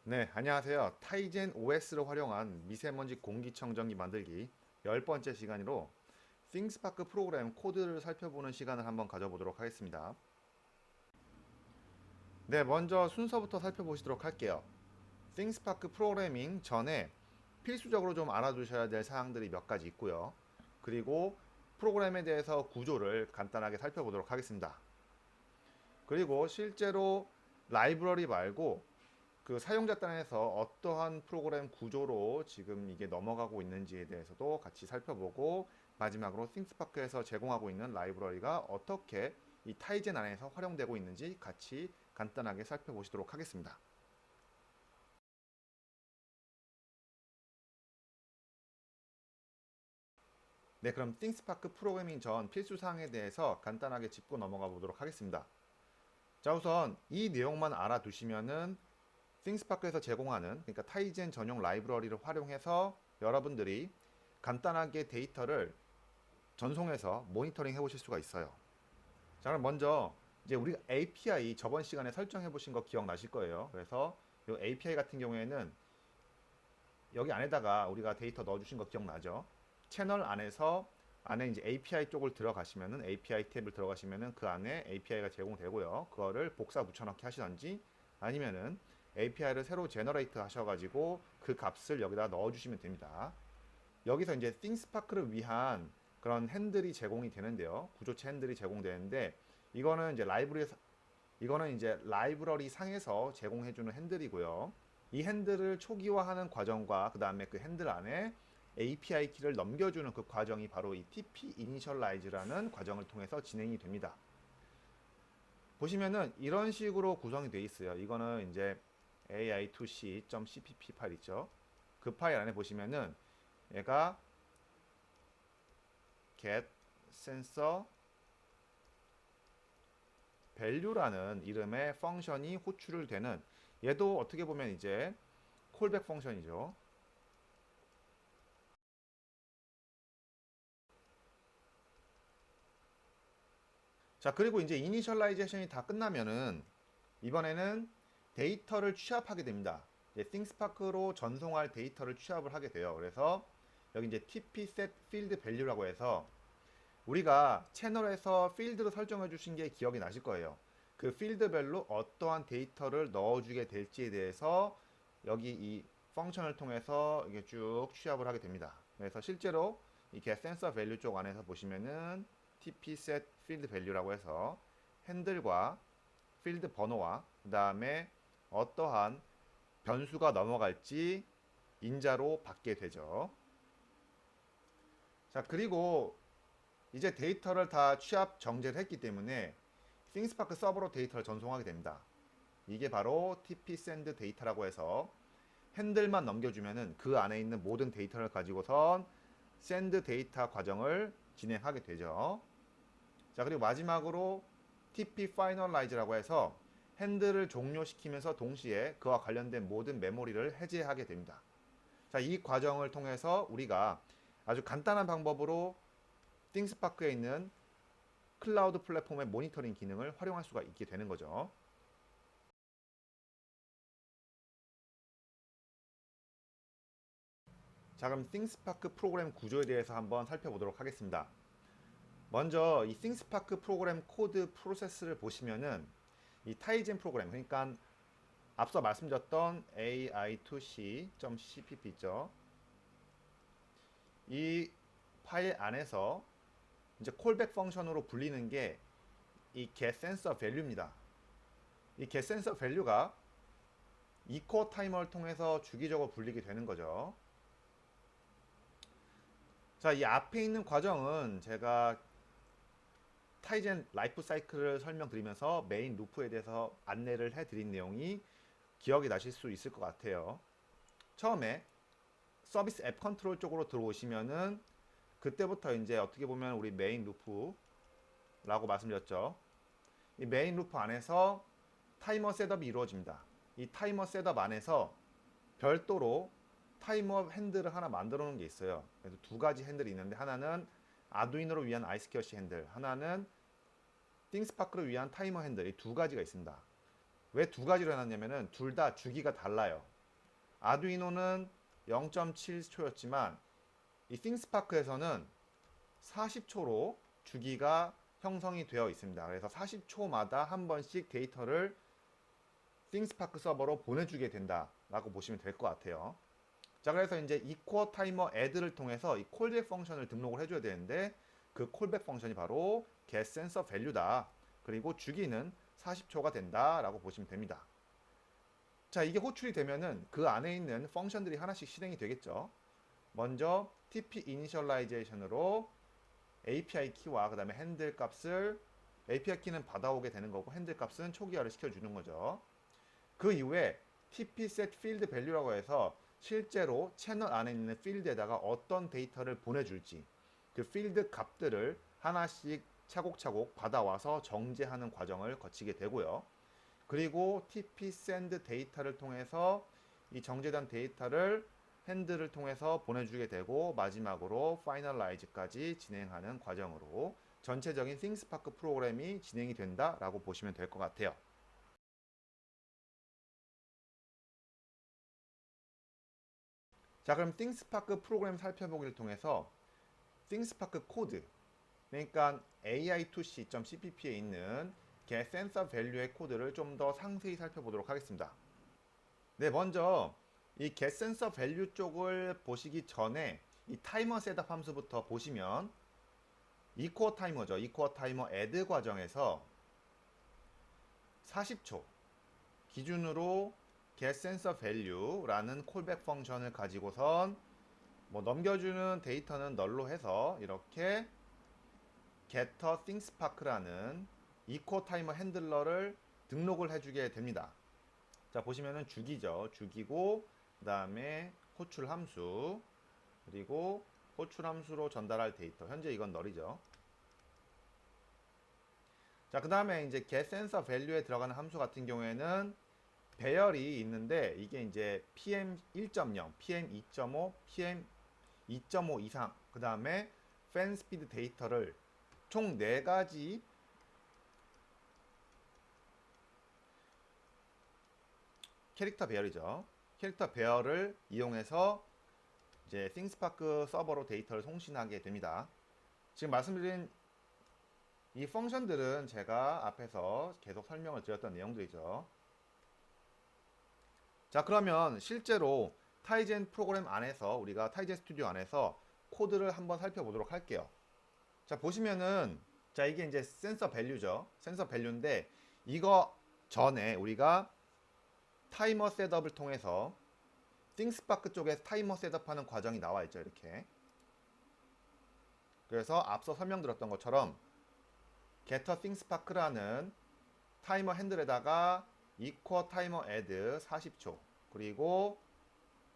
네, 안녕하세요. 타이젠 OS를 활용한 미세먼지 공기청정기 만들기 10번째 시간으로 띵스파크 프로그램 코드를 살펴보는 시간을 한번 가져보도록 하겠습니다. 네, 먼저 순서부터 살펴보시도록 할게요. 띵스파크 프로그래밍 전에 필수적으로 좀 알아두셔야 될 사항들이 몇 가지 있고요. 그리고 프로그램에 대해서 구조를 간단하게 살펴보도록 하겠습니다. 그리고 실제로 라이브러리 말고 그 사용자端에서 어떠한 프로그램 구조로 지금 이게 넘어가고 있는지에 대해서도 같이 살펴보고, 마지막으로 띵스파크에서 제공하고 있는 라이브러리가 어떻게 이 타이젠 안에서 활용되고 있는지 같이 간단하게 살펴보시도록 하겠습니다. 네, 그럼 띵스파크 프로그래밍 전 필수사항에 대해서 간단하게 짚고 넘어가 보도록 하겠습니다. 자, 우선 이 내용만 알아두시면은 띵스파크에서 제공하는, 그러니까 타이젠 전용 라이브러리를 활용해서 여러분들이 간단하게 데이터를 전송해서 모니터링 해보실 수가 있어요. 자, 그럼 먼저 이제 우리가 API 저번 시간에 설정해 보신 거 기억나실 거예요. 그래서 이 API 같은 경우에는 여기 안에다가 우리가 데이터 넣어주신 거 기억나죠? 채널 안에서 안에 이제 API 쪽을 들어가시면은 API 탭을 들어가시면은 그 안에 API가 제공되고요. 그거를 복사 붙여넣기 하시던지 아니면은 API를 새로 제너레이트 하셔가지고 그 값을 여기다 넣어주시면 됩니다. 여기서 이제 띵스파크를 위한 그런 핸들이 제공이 되는데요. 구조체 핸들이 제공되는데 이거는 이제 라이브러리 상에서 제공해주는 핸들이고요. 이 핸들을 초기화하는 과정과 그 다음에 그 핸들 안에 API 키를 넘겨주는 그 과정이 바로 이 TP Initialize라는 과정을 통해서 진행이 됩니다. 보시면은 이런 식으로 구성이 되어 있어요. 이거는 이제 ai2c.cpp 파일 있죠. 그 파일 안에 보시면은 얘가 get sensor value라는 이름의 펑션이 호출을 되는, 얘도 어떻게 보면 이제 콜백 펑션이죠. 자, 그리고 이제 이니셜라이제이션이 다 끝나면은 이번에는 데이터를 취합하게 됩니다. 이제 띵스파크로 전송할 데이터를 취합을 하게 돼요. 그래서 여기 이제 TP-set field value라고 해서 우리가 채널에서 필드를 설정해 주신 게 기억이 나실 거예요. 그 필드별로 어떠한 데이터를 넣어주게 될지에 대해서 여기 이 펑션을 통해서 이게 쭉 취합을 하게 됩니다. 그래서 실제로 이게 센서 밸류 쪽 안에서 보시면은 TP-set field value라고 해서 핸들과 필드 번호와 그 다음에 어떠한 변수가 넘어갈지 인자로 받게 되죠. 자, 그리고 이제 데이터를 다 취합 정제를 했기 때문에 띵스파크 서버로 데이터를 전송하게 됩니다. 이게 바로 TP-send 데이터라고 해서 핸들만 넘겨주면은 그 안에 있는 모든 데이터를 가지고선 send 데이터 과정을 진행하게 되죠. 자, 그리고 마지막으로 TP finalize라고 해서 핸들을 종료시키면서 동시에 그와 관련된 모든 메모리를 해제하게 됩니다. 자, 이 과정을 통해서 우리가 아주 간단한 방법으로 띵스파크에 있는 클라우드 플랫폼의 모니터링 기능을 활용할 수가 있게 되는 거죠. 자, 그럼 띵스파크 프로그램 구조에 대해서 한번 살펴보도록 하겠습니다. 먼저 이 띵스파크 프로그램 코드 프로세스를 보시면은 이 타이젠 프로그램, 그러니까 앞서 말씀드렸던 ai2c.cpp 있죠. 이 파일 안에서 이제 콜백 펑션으로 불리는 게 이 getSensorValue입니다. 이 getSensorValue가 이코 타이머를 통해서 주기적으로 불리게 되는 거죠. 자, 이 앞에 있는 과정은 제가 타이젠 라이프 사이클을 설명드리면서 메인 루프에 대해서 안내를 해드린 내용이 기억이 나실 수 있을 것 같아요. 처음에 서비스 앱 컨트롤 쪽으로 들어오시면은 그때부터 이제 어떻게 보면 우리 메인 루프라고 말씀드렸죠. 이 메인 루프 안에서 타이머 셋업이 이루어집니다. 이 타이머 셋업 안에서 별도로 타이머 핸들을 하나 만들어 놓은 게 있어요. 그래서 두 가지 핸들이 있는데 하나는 아두이노를 위한 아이스케어시 핸들, 하나는 띵스파크를 위한 타이머 핸들, 이 두 가지가 있습니다. 왜 두 가지로 해놨냐면은 둘 다 주기가 달라요. 아두이노는 0.7초였지만 이 띵스파크에서는 40초로 주기가 형성이 되어 있습니다. 그래서 40초마다 한 번씩 데이터를 띵스파크 서버로 보내주게 된다라고 보시면 될 것 같아요. 자, 그래서 이제 equal timer add를 통해서 이 콜백 펑션을 등록을 해줘야 되는데 그 콜백 펑션이 바로 getSenserValue다. 그리고 주기는 40초가 된다라고 보시면 됩니다. 자, 이게 호출이 되면은 그 안에 있는 펑션들이 하나씩 실행이 되겠죠. 먼저 TP initialization으로 API 키와 그 다음에 핸들 값을 API 키는 받아오게 되는 거고 핸들 값은 초기화를 시켜주는 거죠. 그 이후에 TP set field value라고 해서 실제로 채널 안에 있는 필드에다가 어떤 데이터를 보내줄지 그 필드 값들을 하나씩 차곡차곡 받아와서 정제하는 과정을 거치게 되고요. 그리고 TP send 데이터를 통해서 이 정제된 데이터를 핸들을 통해서 보내주게 되고 마지막으로 finalize까지 진행하는 과정으로 전체적인 띵스파크 프로그램이 진행이 된다라고 보시면 될 것 같아요. 자, 그럼 띵스파크 프로그램 살펴보기를 통해서 띵스파크 코드, 그러니까 ai2c.cpp에 있는 getSenserValue의 코드를 좀 더 상세히 살펴보도록 하겠습니다. 네, 먼저 이 getSenserValue 쪽을 보시기 전에 이 타이머 셋업 함수부터 보시면 equal timer죠. equal timer add 과정에서 40초 기준으로 getSenserValue라는 콜백 펑션을 가지고선 뭐 넘겨주는 데이터는 널로 해서 이렇게 getThingspark라는 equal timer 핸들러를 등록을 해주게 됩니다. 자, 보시면은 주기죠. 주기고 그 다음에 호출 함수 그리고 호출 함수로 전달할 데이터. 현재 이건 널이죠. 자, 그 다음에 이제 getSenserValue에 들어가는 함수 같은 경우에는 배열이 있는데 이게 이제 PM1.0, PM2.5, PM2.5 이상 그 다음에 팬 스피드 데이터를 총 4가지 캐릭터 배열이죠. 캐릭터 배열을 이용해서 이제 띵스파크 서버로 데이터를 송신하게 됩니다. 지금 말씀드린 이 펑션들은 제가 앞에서 계속 설명을 드렸던 내용들이죠. 자, 그러면 실제로 타이젠 프로그램 안에서 우리가 타이젠 스튜디오 안에서 코드를 한번 살펴보도록 할게요. 자, 보시면은 자, 이게 이제 센서 밸류죠. 센서 밸류인데 이거 전에 우리가 타이머 셋업을 통해서 띵스파크 쪽에 타이머 셋업하는 과정이 나와 있죠. 이렇게. 그래서 앞서 설명드렸던 것처럼 getThingspark라는 타이머 핸들에다가 equal timer add 40초 그리고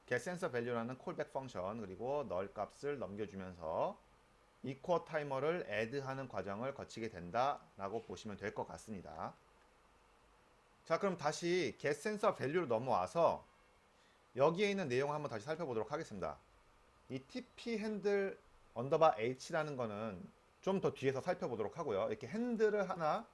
getSenserValue라는 콜백 펑션 그리고 null 값을 넘겨주면서 equal timer를 add하는 과정을 거치게 된다라고 보시면 될 것 같습니다. 자, 그럼 다시 getSenserValue로 넘어와서 여기에 있는 내용을 한번 다시 살펴보도록 하겠습니다. 이 TP 핸들 언더바 H라는 거는 좀 더 뒤에서 살펴보도록 하고요. 이렇게 핸들을 하나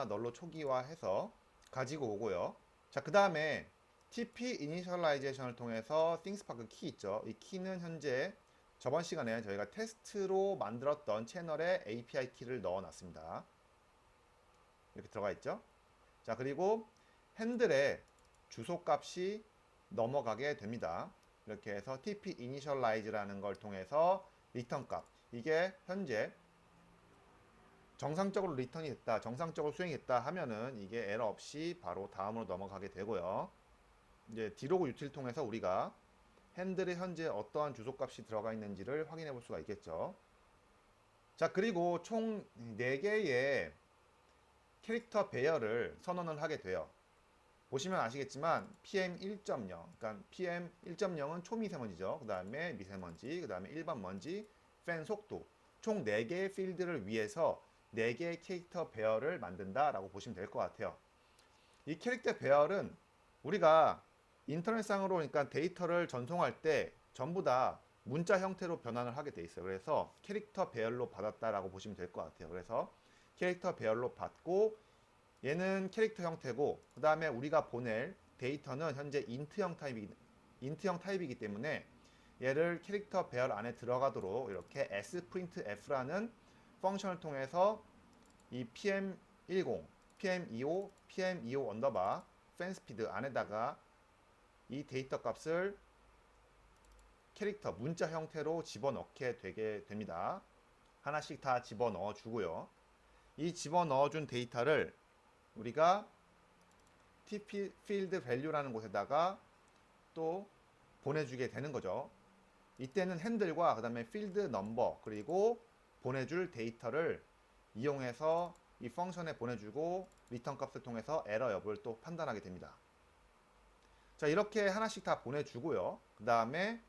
널로 초기화해서 가지고 오고요. 자, 그 다음에 TP initialization을 통해서 띵스파크 키 있죠. 이 키는 현재 저번 시간에 저희가 테스트로 만들었던 채널에 API 키를 넣어놨습니다. 이렇게 들어가 있죠. 자, 그리고 핸들에 주소값이 넘어가게 됩니다. 이렇게 해서 TP initialize라는 걸 통해서 리턴 값, 이게 현재 정상적으로 리턴이 됐다, 정상적으로 수행이 됐다 하면은 이게 에러 없이 바로 다음으로 넘어가게 되고요. 이제 디로그 유틸 통해서 우리가 핸들에 현재 어떠한 주소값이 들어가 있는지를 확인해 볼 수가 있겠죠. 자, 그리고 총 4개의 캐릭터 배열을 선언을 하게 돼요. 보시면 아시겠지만 PM1.0, 그러니까 PM1.0은 초미세먼지죠. 그 다음에 미세먼지, 그 다음에 일반 먼지, 팬 속도, 총 4개의 필드를 위해서 4개의 캐릭터 배열을 만든다라고 보시면 될 것 같아요. 이 캐릭터 배열은 우리가 인터넷상으로 그러니까 데이터를 전송할 때 전부 다 문자 형태로 변환을 하게 돼 있어요. 그래서 캐릭터 배열로 받았다라고 보시면 될 것 같아요. 그래서 캐릭터 배열로 받고 얘는 캐릭터 형태고 그 다음에 우리가 보낼 데이터는 현재 인트형 인트형 타입이기 때문에 얘를 캐릭터 배열 안에 들어가도록 이렇게 sprintf라는 펑션을 통해서 이 pm10, pm25, pm25 언더바 팬스피드 안에다가 이 데이터 값을 캐릭터 문자 형태로 집어넣게 되게 됩니다. 하나씩 다 집어넣어 주고요. 이 집어넣어 준 데이터를 우리가 TP field value라는 곳에다가 또 보내주게 되는 거죠. 이때는 핸들과 그 다음에 field number 그리고 보내줄 데이터를 이용해서 이 펑션에 보내주고 리턴 값을 통해서 에러 여부를 또 판단하게 됩니다. 자, 이렇게 하나씩 다 보내주고요. 그 다음에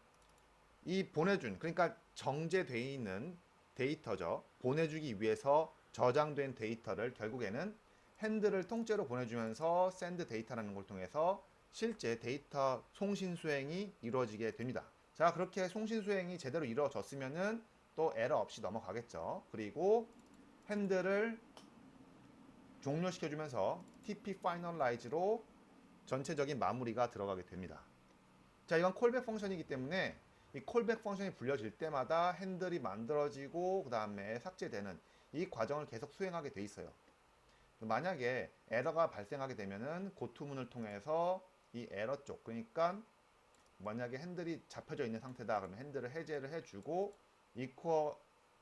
이 보내준, 그러니까 정제되어 있는 데이터죠. 보내주기 위해서 저장된 데이터를 결국에는 핸들을 통째로 보내주면서 send 데이터라는 걸 통해서 실제 데이터 송신 수행이 이루어지게 됩니다. 자, 그렇게 송신 수행이 제대로 이루어졌으면은 또 에러 없이 넘어가겠죠. 그리고 핸들을 종료시켜주면서 TP finalize로 전체적인 마무리가 들어가게 됩니다. 자, 이건 콜백 펑션이기 때문에 이 콜백 펑션이 불려질 때마다 핸들이 만들어지고 그 다음에 삭제되는 이 과정을 계속 수행하게 돼 있어요. 만약에 에러가 발생하게 되면은 고투문을 통해서 이 에러 쪽, 그러니까 만약에 핸들이 잡혀져 있는 상태다 그러면 핸들을 해제를 해주고 이코어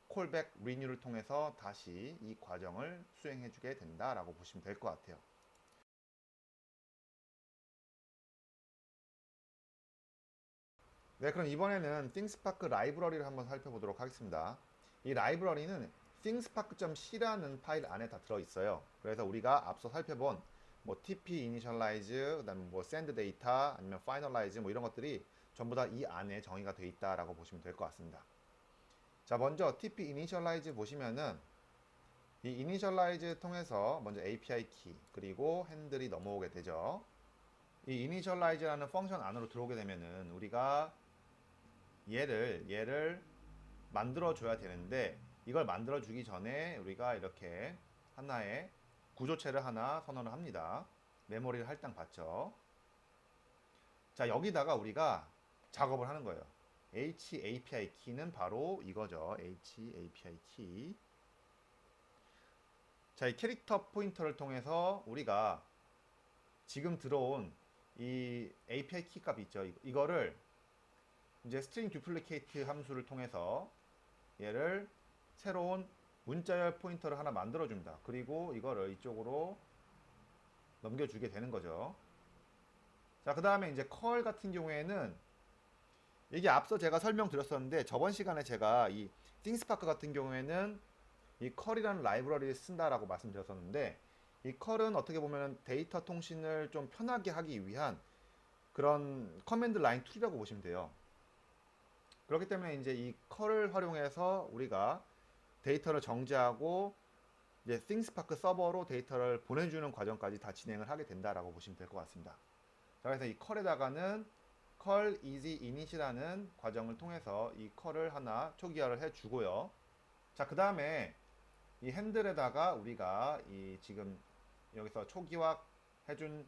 콜백 리뉴를 통해서 다시 이 과정을 수행해 주게 된다라고 보시면 될 것 같아요. 네, 그럼 이번에는 ThingSpark 라이브러리를 한번 살펴보도록 하겠습니다. 이 라이브러리는 thingspark.c라는 파일 안에 다 들어있어요. 그래서 우리가 앞서 살펴본 뭐 TP initialize, 그다음에 뭐 send data, 아니면 finalize 뭐 이런 것들이 전부 다 이 안에 정의가 되어 있다라고 보시면 될 것 같습니다. 자, 먼저 TP initialize 보시면은 이 initialize 통해서 먼저 API 키 그리고 핸들이 넘어오게 되죠. 이 initialize라는 펑션 안으로 들어오게 되면은 우리가 얘를 만들어 줘야 되는데 이걸 만들어 주기 전에 우리가 이렇게 하나의 구조체를 하나 선언을 합니다. 메모리를 할당 받죠. 자, 여기다가 우리가 작업을 하는 거예요. HAPI 키는 바로 이거죠. HAPI 키. 자, 이 캐릭터 포인터를 통해서 우리가 지금 들어온 이 API 키 값 있죠. 이거를 이제 string duplicate 함수를 통해서 얘를 새로운 문자열 포인터를 하나 만들어 줍니다. 그리고 이거를 이쪽으로 넘겨주게 되는 거죠. 자, 그 다음에 이제 컬 같은 경우에는 이게 앞서 제가 설명드렸었는데 저번 시간에 제가 이 ThingSpark 같은 경우에는 이 컬이라는 라이브러리를 쓴다라고 말씀드렸었는데 이 컬은 어떻게 보면 데이터 통신을 좀 편하게 하기 위한 그런 커맨드 라인 툴이라고 보시면 돼요. 그렇기 때문에 이제 이 컬을 활용해서 우리가 데이터를 정제하고 이제 ThingSpark 서버로 데이터를 보내주는 과정까지 다 진행을 하게 된다라고 보시면 될 것 같습니다. 자, 그래서 이 컬에다가는 call easy init이라는 과정을 통해서 이 컬을 하나 초기화를 해주고요. 자, 그 다음에 이 핸들에다가 우리가 이 지금 여기서 초기화 해준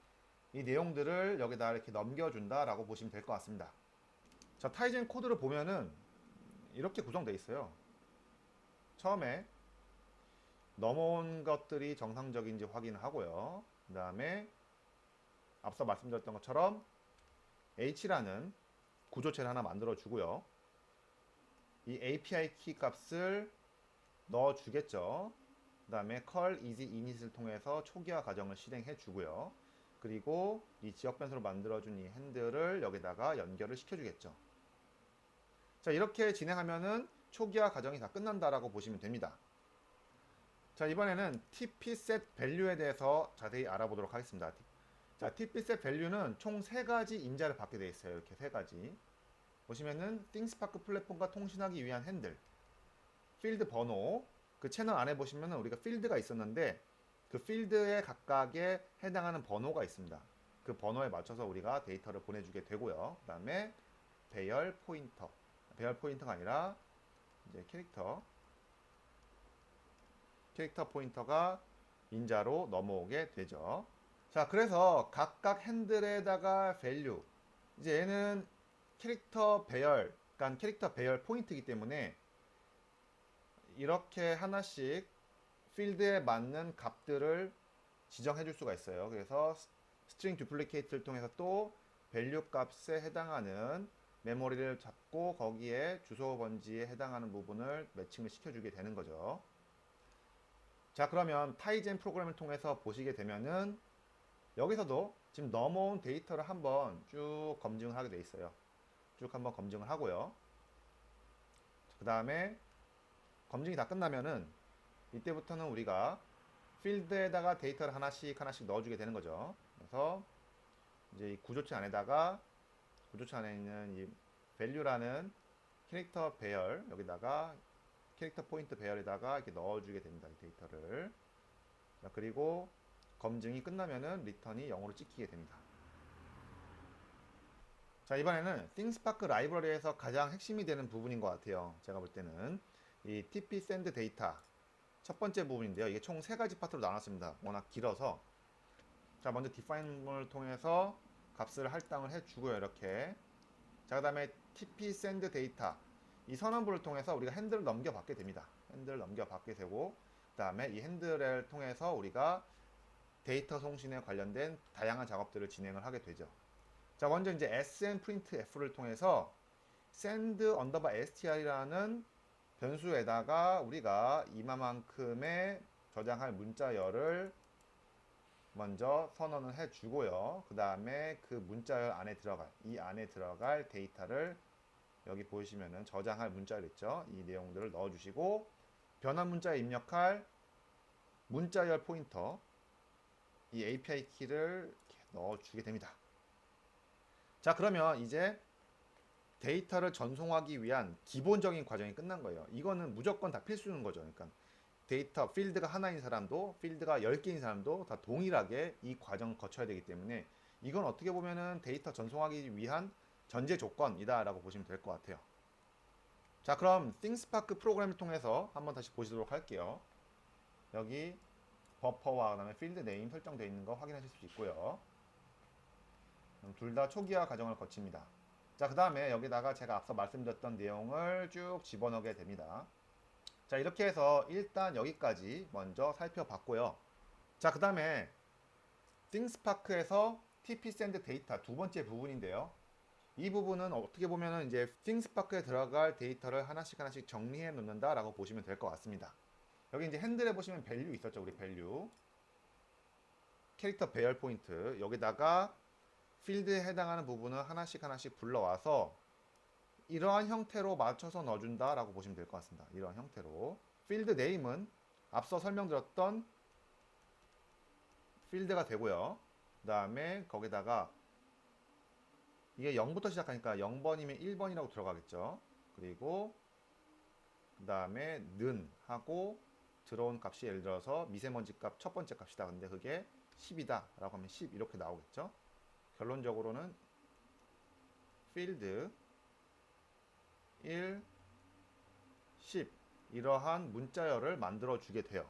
이 내용들을 여기다 이렇게 넘겨준다라고 보시면 될 것 같습니다. 자, 타이젠 코드를 보면은 이렇게 구성되어 있어요. 처음에 넘어온 것들이 정상적인지 확인하고요. 그 다음에 앞서 말씀드렸던 것처럼 H라는 구조체를 하나 만들어 주고요. 이 API 키 값을 넣어 주겠죠. 그 다음에 call easy init을 통해서 초기화 과정을 실행해 주고요. 그리고 이 지역 변수로 만들어준 이 핸들을 여기다가 연결을 시켜주겠죠. 자, 이렇게 진행하면은 초기화 과정이 다 끝난다라고 보시면 됩니다. 자, 이번에는 TP set value에 대해서 자세히 알아보도록 하겠습니다. 자, TP set value는 총 3가지 인자를 받게 되어 있어요. 이렇게 3가지. 보시면은 ThingSpark 플랫폼과 통신하기 위한 핸들, 필드 번호, 그 채널 안에 보시면은 우리가 필드가 있었는데 그 필드에 각각에 해당하는 번호가 있습니다. 그 번호에 맞춰서 우리가 데이터를 보내주게 되고요. 그 다음에 배열 포인터, 배열 포인터가 아니라 이제 캐릭터 포인터가 인자로 넘어오게 되죠. 자, 그래서 각각 핸들에다가 value, 이제 얘는 캐릭터 배열, 그러니까 캐릭터 배열 포인트이기 때문에 이렇게 하나씩 필드에 맞는 값들을 지정해 줄 수가 있어요. 그래서 스트링 듀플리케이트를 통해서 또 밸류 값에 해당하는 메모리를 잡고 거기에 주소 번지에 해당하는 부분을 매칭을 시켜주게 되는 거죠. 자, 그러면 타이젠 프로그램을 통해서 보시게 되면은 여기서도 지금 넘어온 데이터를 한번 쭉 검증을 하게 돼 있어요. 쭉 한번 검증을 하고요. 그 다음에 검증이 다 끝나면은 이때부터는 우리가 필드에다가 데이터를 하나씩 넣어주게 되는 거죠. 그래서 이제 이 구조체 안에다가 구조체 안에 있는 이 value라는 캐릭터 배열 여기다가 캐릭터 포인트 배열에다가 이렇게 넣어주게 됩니다. 이 데이터를. 자, 그리고 검증이 끝나면은 리턴이 0으로 찍히게 됩니다. 자, 이번에는 ThingSpark 라이브러리에서 가장 핵심이 되는 부분인 것 같아요. 제가 볼 때는 이 TP send 데이터 첫 번째 부분인데요. 이게 총 3가지 파트로 나눴습니다. 워낙 길어서. 자, 먼저 define을 통해서 값을 할당을 해주고요. 이렇게. 자, 그 다음에 TP send 데이터 이 선언부를 통해서 우리가 핸들을 넘겨받게 됩니다. 핸들을 넘겨받게 되고 그 다음에 이 핸들을 통해서 우리가 데이터 송신에 관련된 다양한 작업들을 진행을 하게 되죠. 자, 먼저 이제 snprintf를 통해서 send str이라는 변수에다가 우리가 이마만큼의 저장할 문자열을 먼저 선언을 해주고요. 그 다음에 그 문자열 안에 들어갈 데이터를 여기 보시면은 저장할 문자열 있죠. 이 내용들을 넣어주시고 변환 문자에 입력할 문자열 포인터 이 API 키를 이렇게 넣어주게 됩니다. 자, 그러면 이제 데이터를 전송하기 위한 기본적인 과정이 끝난 거예요. 이거는 무조건 다 필수인 거죠. 그러니까 데이터 필드가 하나인 사람도 필드가 10개인 사람도 다 동일하게 이 과정을 거쳐야 되기 때문에 이건 어떻게 보면은 데이터 전송하기 위한 전제 조건이다 라고 보시면 될 것 같아요. 자, 그럼 ThingSpark 프로그램을 통해서 한번 다시 보시도록 할게요. 여기 버퍼와 그다음에 필드 네임 설정되어 있는 거 확인하실 수 있고요. 둘 다 초기화 과정을 거칩니다. 자, 그 다음에 여기다가 제가 앞서 말씀드렸던 내용을 쭉 집어넣게 됩니다. 자, 이렇게 해서 일단 여기까지 먼저 살펴봤고요. 자, 그 다음에 ThingSpark에서 TP send 데이터 두 번째 부분인데요. 이 부분은 어떻게 보면은 이제 ThingSpark에 들어갈 데이터를 하나씩 정리해 놓는다 라고 보시면 될 것 같습니다. 여기 이제 핸들에 보시면 value 있었죠. 우리 value. 캐릭터 배열 포인트. 여기다가 필드에 해당하는 부분을 하나씩 불러와서 이러한 형태로 맞춰서 넣어준다 라고 보시면 될 것 같습니다. 이러한 형태로. 필드 네임은 앞서 설명드렸던 필드가 되고요. 그 다음에 거기다가 이게 0부터 시작하니까 0번이면 1번이라고 들어가겠죠. 그리고 그 다음에 는 하고 들어온 값이 예를 들어서 미세먼지 값 첫 번째 값이다. 근데 그게 10이다 라고 하면 10 이렇게 나오겠죠. 결론적으로는 필드 1, 10 이러한 문자열을 만들어 주게 돼요.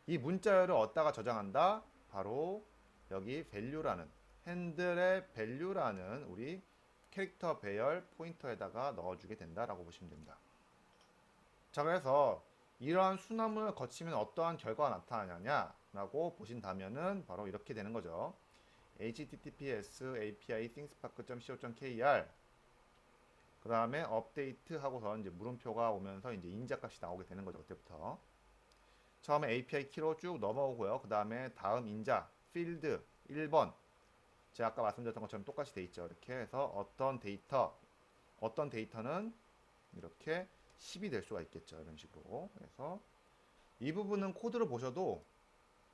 이 문자열을 어디다가 저장한다? 바로 여기 value라는 핸들의 value라는 우리 캐릭터 배열 포인터에다가 넣어주게 된다라고 보시면 됩니다. 자, 그래서 이러한 순환문을 거치면 어떠한 결과가 나타나냐라고 보신다면은 바로 이렇게 되는 거죠. https api thingspark.co.kr 그 다음에 업데이트 하고서 이제 물음표가 오면서 이제 인자값이 나오게 되는 거죠. 그때부터 처음에 API 키로 쭉 넘어오고요. 그 다음에 다음 인자 필드 1번 제가 아까 말씀드렸던 것처럼 똑같이 돼 있죠. 이렇게 해서 어떤 데이터는 이렇게 10이 될 수가 있겠죠. 이런 식으로. 그래서 이 부분은 코드를 보셔도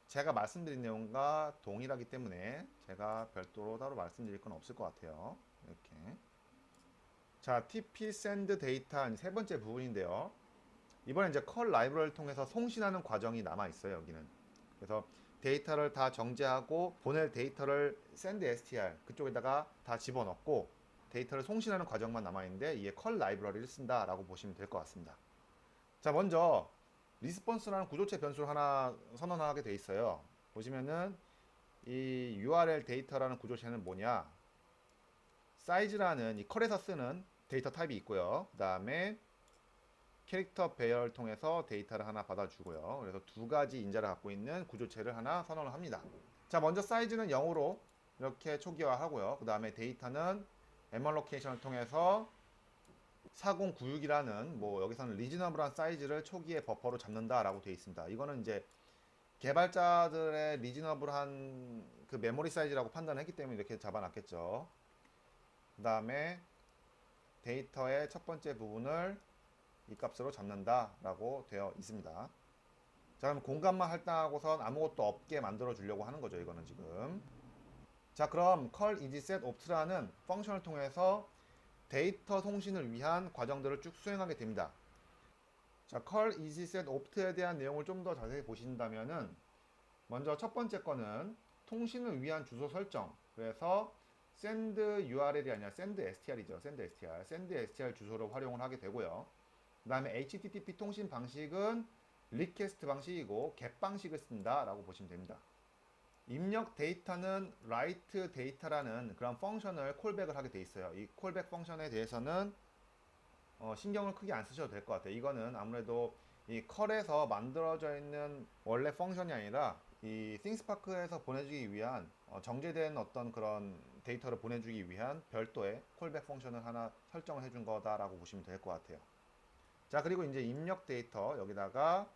제가 말씀드린 내용과 동일하기 때문에 제가 별도로 따로 말씀드릴 건 없을 것 같아요. 이렇게. 자, TP send 데이터 세 번째 부분인데요. 이번에 이제 컬 라이브러리를 통해서 송신하는 과정이 남아 있어요. 여기는. 그래서 데이터를 다 정제하고 보낼 데이터를 send str 그쪽에다가 다 집어넣고 데이터를 송신하는 과정만 남아 있는데 이게 컬 라이브러리를 쓴다라고 보시면 될 것 같습니다. 자, 먼저 리스폰스라는 구조체 변수를 하나 선언하게 돼 있어요. 보시면은 이 URL 데이터라는 구조체는 뭐냐? 사이즈라는 이 컬에서 쓰는 데이터 타입이 있고요. 그 다음에 캐릭터 배열을 통해서 데이터를 하나 받아주고요. 그래서 두 가지 인자를 갖고 있는 구조체를 하나 선언을 합니다. 자, 먼저 사이즈는 0으로 이렇게 초기화하고요. 그 다음에 데이터는 엠얼로케이션을 통해서 4096이라는 뭐 여기서는 리즈너블한 사이즈를 초기에 버퍼로 잡는다라고 되어 있습니다. 이거는 이제 개발자들의 리즈너블한 그 메모리 사이즈라고 판단했기 때문에 이렇게 잡아놨겠죠. 그 다음에 데이터의 첫 번째 부분을 이 값으로 잡는다라고 되어 있습니다. 자, 그럼 공간만 할당하고선 아무것도 없게 만들어 주려고 하는 거죠. 이거는 지금. 자, 그럼 call EasySet opt라는 펑션을 통해서 데이터 송신을 위한 과정들을 쭉 수행하게 됩니다. 자, call EasySet opt에 대한 내용을 좀 더 자세히 보신다면은 먼저 첫 번째 거는 통신을 위한 주소 설정. 그래서 send URL이 아니라 send str이죠. send str 주소를 활용을 하게 되고요. 그 다음에 HTTP 통신 방식은 리퀘스트 방식이고 get 방식을 쓴다라고 보시면 됩니다. 입력 데이터는 write data라는 그런 펑션을 콜백을 하게 돼 있어요. 이 콜백 펑션에 대해서는 신경을 크게 안 쓰셔도 될 것 같아요. 이거는 아무래도 이 컬에서 만들어져 있는 원래 펑션이 아니라 이 띵스파크에서 보내주기 위한 정제된 어떤 그런 데이터를 보내주기 위한 별도의 콜백 펑션을 하나 설정을 해준 거다라고 보시면 될 것 같아요. 자, 그리고 이제 입력 데이터 여기다가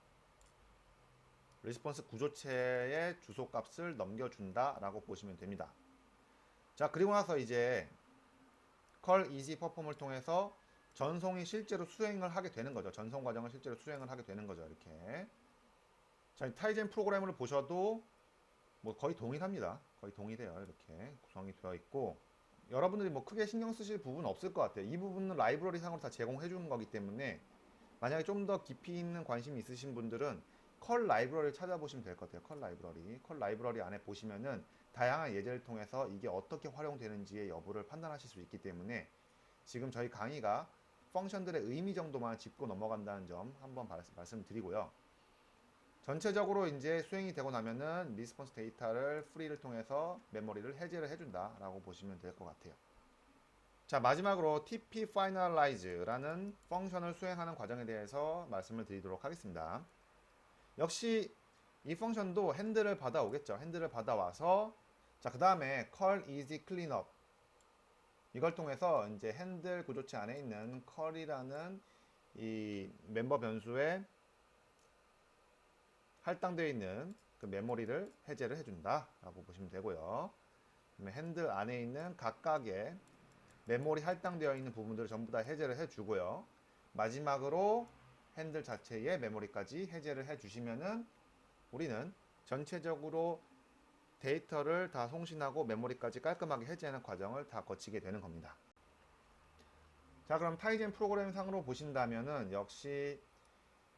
리스폰스 구조체의 주소 값을 넘겨준다 라고 보시면 됩니다. 자, 그리고 나서 이제 call easy perform을 통해서 전송이 실제로 수행을 하게 되는 거죠. 전송 과정을 실제로 수행을 하게 되는 거죠. 이렇게. 자, 타이젠 프로그램을 보셔도 뭐 거의 동일합니다. 거의 동일해요. 이렇게 구성이 되어 있고 여러분들이 뭐 크게 신경 쓰실 부분은 없을 것 같아요. 이 부분은 라이브러리 상으로 다 제공해 주는 거기 때문에 만약에 좀 더 깊이 있는 관심이 있으신 분들은 컬 라이브러리를 찾아보시면 될 것 같아요. 컬 라이브러리 안에 보시면은 다양한 예제를 통해서 이게 어떻게 활용되는지의 여부를 판단하실 수 있기 때문에 지금 저희 강의가 펑션들의 의미 정도만 짚고 넘어간다는 점 한번 말씀드리고요. 전체적으로 이제 수행이 되고 나면은 리스폰스 데이터를 프리를 통해서 메모리를 해제를 해준다 라고 보시면 될 것 같아요. 자, 마지막으로 TP finalize라는 펑션을 수행하는 과정에 대해서 말씀을 드리도록 하겠습니다. 역시 이 펑션도 핸들을 받아오겠죠. 핸들을 받아와서 자, 그 다음에 call easy cleanup 이걸 통해서 이제 핸들 구조체 안에 있는 call이라는 이 멤버 변수에 할당되어 있는 그 메모리를 해제를 해준다 라고 보시면 되고요. 그다음에 핸들 안에 있는 각각의 메모리 할당되어 있는 부분들을 전부 다 해제를 해주고요. 마지막으로 핸들 자체의 메모리까지 해제를 해주시면은 우리는 전체적으로 데이터를 다 송신하고 메모리까지 깔끔하게 해제하는 과정을 다 거치게 되는 겁니다. 자, 그럼 타이젠 프로그램 상으로 보신다면은 역시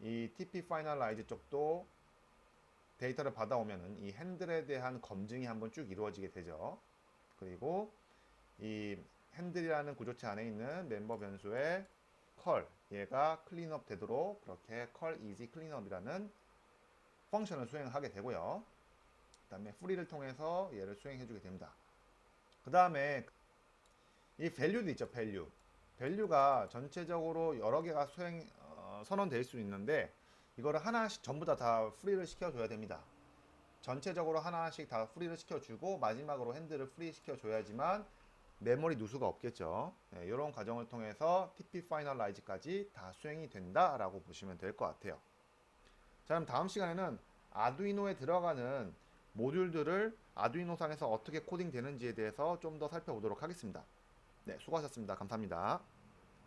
이 TP Finalize 쪽도 데이터를 받아오면은 이 핸들에 대한 검증이 한번 쭉 이루어지게 되죠. 그리고 이 핸들이라는 구조체 안에 있는 멤버 변수의 call 얘가 클린업 되도록 그렇게 call easy cleanup이라는 펑션을 수행하게 되고요. 그 다음에 free를 통해서 얘를 수행해 주게 됩니다. 그 다음에 이 value도 있죠. value가 전체적으로 여러 개가 선언될 수 있는데 이거를 하나씩 전부 다 free를 시켜줘야 됩니다. 전체적으로 하나씩 다 free를 시켜주고 마지막으로 핸들을 free 시켜줘야지만 메모리 누수가 없겠죠. 네, 이런 과정을 통해서 TP Finalize까지 다 수행이 된다라고 보시면 될 것 같아요. 자, 그럼 다음 시간에는 아두이노에 들어가는 모듈들을 아두이노상에서 어떻게 코딩 되는지에 대해서 좀 더 살펴보도록 하겠습니다. 네, 수고하셨습니다. 감사합니다.